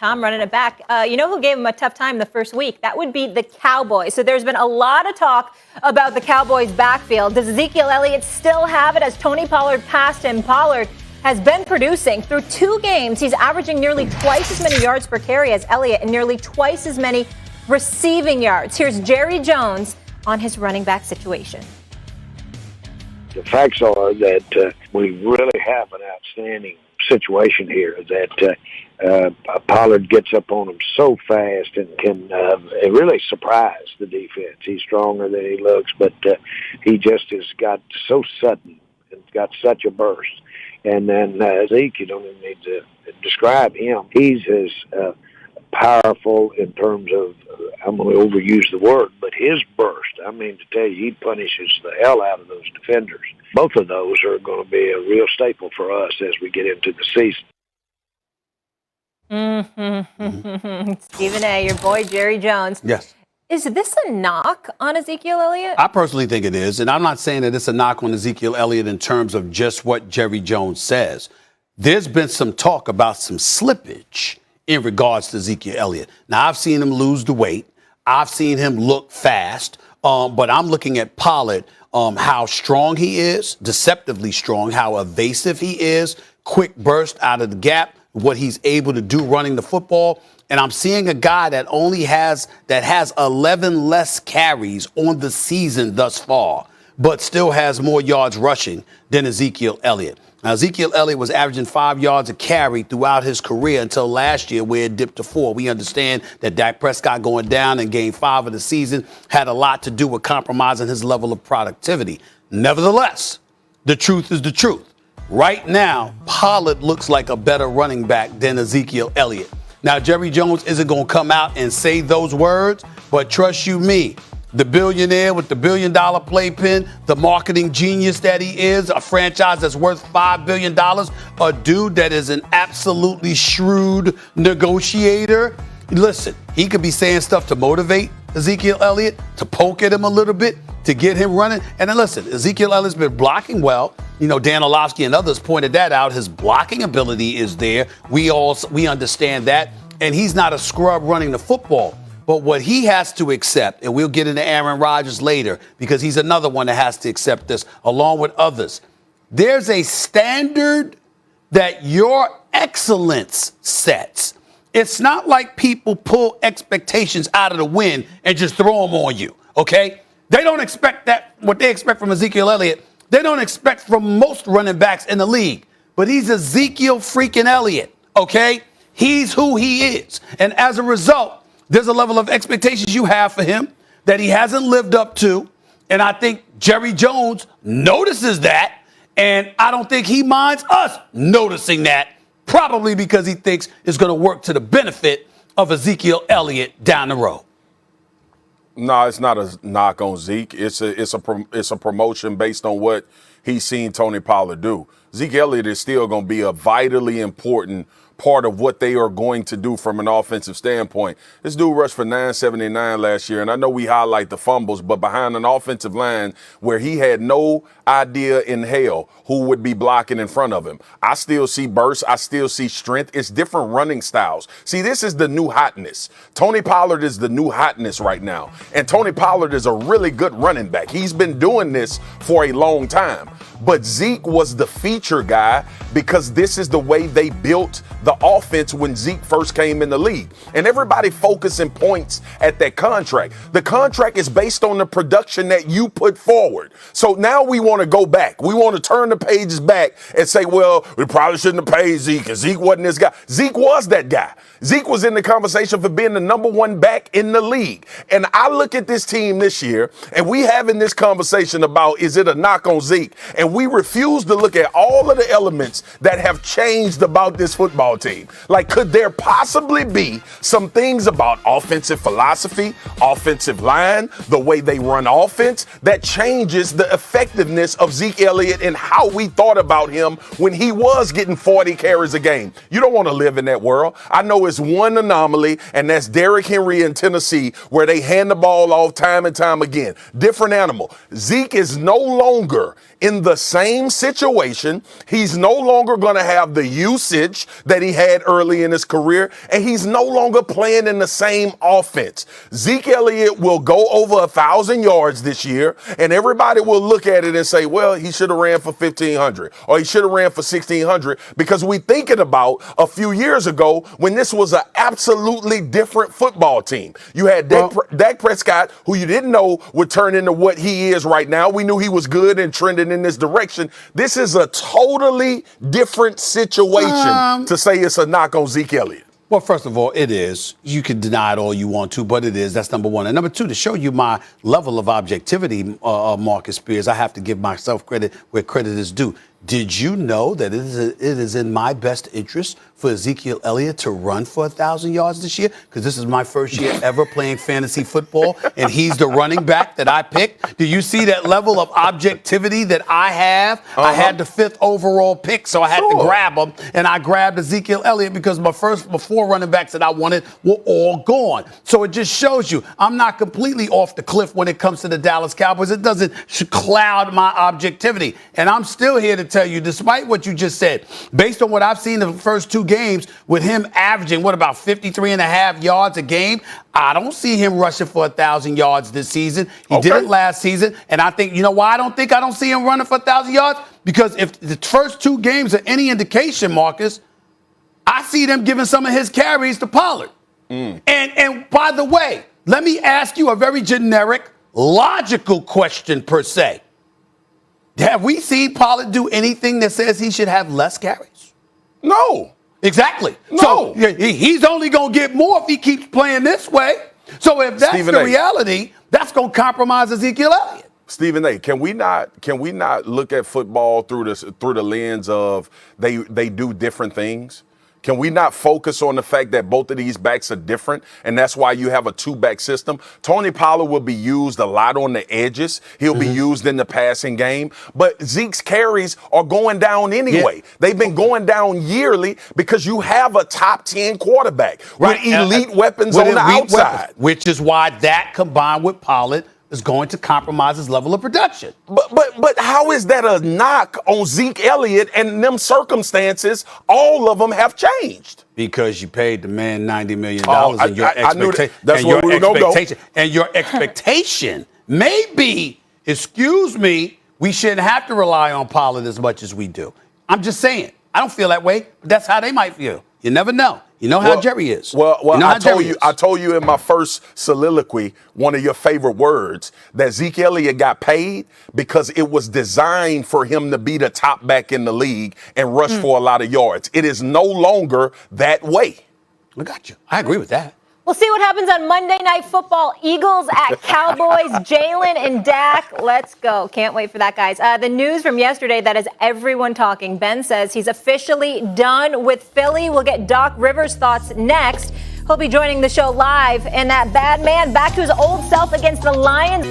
Tom running it back. You know who gave him a tough time the first week? That would be the Cowboys. So there's been a lot of talk about the Cowboys' backfield. Does Ezekiel Elliott still have it as Tony Pollard passed him? Pollard has been producing through 2 games. He's averaging nearly twice as many yards per carry as Elliott and nearly twice as many receiving yards. Here's Jerry Jones on his running back situation. The facts are that we really have an outstanding situation here, that Pollard gets up on him so fast and can really surprise the defense. He's stronger than he looks, but he just has got so sudden and got such a burst. And then Zeke, you don't even need to describe him. He's as powerful in terms of, I'm going to overuse the word, but his burst, I mean to tell you, he punishes the hell out of those defenders. Both of those are going to be a real staple for us as we get into the season. Stephen A., your boy Jerry Jones. Yes. Is this a knock on Ezekiel Elliott? I personally think it is, and I'm not saying that it's a knock on Ezekiel Elliott in terms of just what Jerry Jones says. There's been some talk about some slippage in regards to Ezekiel Elliott. Now, I've seen him lose the weight. I've seen him look fast, but I'm looking at Pollard, how strong he is, deceptively strong, how evasive he is, quick burst out of the gap, what he's able to do running the football. And I'm seeing a guy that has 11 less carries on the season thus far, but still has more yards rushing than Ezekiel Elliott. Now, Ezekiel Elliott was averaging 5 yards a carry throughout his career until last year, where it dipped to 4. We understand that Dak Prescott going down in Game 5 of the season had a lot to do with compromising his level of productivity. Nevertheless, the truth is the truth. Right now, Pollard looks like a better running back than Ezekiel Elliott. Now, Jerry Jones isn't going to come out and say those words, but trust you me, the billionaire with the $1 billion playpen, the marketing genius that he is, a franchise that's worth $5 billion, a dude that is an absolutely shrewd negotiator. Listen, he could be saying stuff to motivate Ezekiel Elliott, to poke at him a little bit, to get him running. And then listen, Ezekiel Elliott's been blocking well. You know, Dan Orlovsky and others pointed that out. His blocking ability is there. We understand that. And he's not a scrub running the football. But what he has to accept, and we'll get into Aaron Rodgers later, because he's another one that has to accept this, along with others. There's a standard that your excellence sets. It's not like people pull expectations out of the wind and just throw them on you, okay? They don't expect that, what they expect from Ezekiel Elliott, they don't expect from most running backs in the league. But he's Ezekiel freaking Elliott, okay? He's who he is. And as a result, there's a level of expectations you have for him that he hasn't lived up to. And I think Jerry Jones notices that. And I don't think he minds us noticing that, probably because he thinks it's going to work to the benefit of Ezekiel Elliott down the road. No, it's not a knock on Zeke. It's a promotion based on what he's seen Tony Pollard do. Zeke Elliott is still going to be a vitally important part of what they are going to do from an offensive standpoint. This dude rushed for 979 last year, and I know we highlight the fumbles, but behind an offensive line where he had no idea in hell who would be blocking in front of him. I still see bursts. I still see strength. It's different running styles. See, this is the new hotness. Tony Pollard is the new hotness right now, and Tony Pollard is a really good running back. He's been doing this for a long time. But Zeke was the feature guy because this is the way they built the offense when Zeke first came in the league. And everybody focusing points at that contract. The contract is based on the production that you put forward. So now we want to go back. We want to turn the pages back and say, well, we probably shouldn't have paid Zeke because Zeke wasn't this guy. Zeke was that guy. Zeke was in the conversation for being the number 1 back in the league. And I look at this team this year, and we having this conversation about, is it a knock on Zeke? And we refuse to look at all of the elements that have changed about this football team. Like, could there possibly be some things about offensive philosophy, offensive line, the way they run offense, that changes the effectiveness of Zeke Elliott and how we thought about him when he was getting 40 carries a game? You don't want to live in that world. I know it's one anomaly, and that's Derrick Henry in Tennessee, where they hand the ball off time and time again. Different animal. Zeke is no longer in the same situation. He's no longer going to have the usage that that he had early in his career, and he's no longer playing in the same offense. Zeke Elliott will go over 1,000 yards this year, and everybody will look at it and say, well, he should have ran for 1,500 or he should have ran for 1,600, because we thinking about a few years ago when this was an absolutely different football team. You had Dak Prescott, who you didn't know would turn into what he is right now. We knew he was good and trending in this direction. This is a totally different situation to say it's a knock on Zeke Elliott. Well, first of all, it is. You can deny it all you want to, but it is. That's number one. And number two, to show you my level of objectivity, Marcus Spears, I have to give myself credit where credit is due. Did you know that it is in my best interest for Ezekiel Elliott to run for 1,000 yards this year? Because this is my first year ever playing fantasy football, and he's the running back that I picked. Do you see that level of objectivity that I have? I had the 5th overall pick, so I had to grab him, and I grabbed Ezekiel Elliott because my first 4 running backs that I wanted were all gone. So it just shows you I'm not completely off the cliff when it comes to the Dallas Cowboys. It doesn't cloud my objectivity. And I'm still here to tell you, despite what you just said, based on what I've seen in the first 2 games, with him averaging, about 53.5 yards a game, I don't see him rushing for 1,000 yards this season. He did it last season. And I think, you know why I don't see him running for 1,000 yards? Because if the first 2 games are any indication, Marcus, I see them giving some of his carries to Pollard. And by the way, let me ask you a very generic, logical question per se. Have we seen Pollard do anything that says he should have less carries? No. Exactly. No. So he's only going to get more if he keeps playing this way. So if that's Stephen the A. reality, that's going to compromise Ezekiel Elliott. Stephen A., can we not look at football through the lens of they do different things? Can we not focus on the fact that both of these backs are different, and that's why you have a 2-back system? Tony Pollard will be used a lot on the edges. He'll be used in the passing game. But Zeke's carries are going down anyway. Yeah. They've been going down yearly because you have a top 10 quarterback with elite weapons on the outside. Which is why that combined with Pollard is going to compromise his level of production. But how is that a knock on Zeke Elliott and them circumstances? All of them have changed. Because you paid the man $90 million and your expectation may be, excuse me, we shouldn't have to rely on Pollard as much as we do. I'm just saying. I don't feel that way, but that's how they might feel. You never know. You know how Jerry is. Well, I told you in my first soliloquy, one of your favorite words, that Zeke Elliott got paid because it was designed for him to be the top back in the league and rush for a lot of yards. It is no longer that way. I got you. I agree with that. We'll see what happens on Monday Night Football. Eagles at Cowboys. Jalen and Dak. Let's go. Can't wait for that, guys. The news from yesterday that has everyone talking. Ben says he's officially done with Philly. We'll get Doc Rivers' thoughts next. He'll be joining the show live. And that bad man back to his old self against the Lions.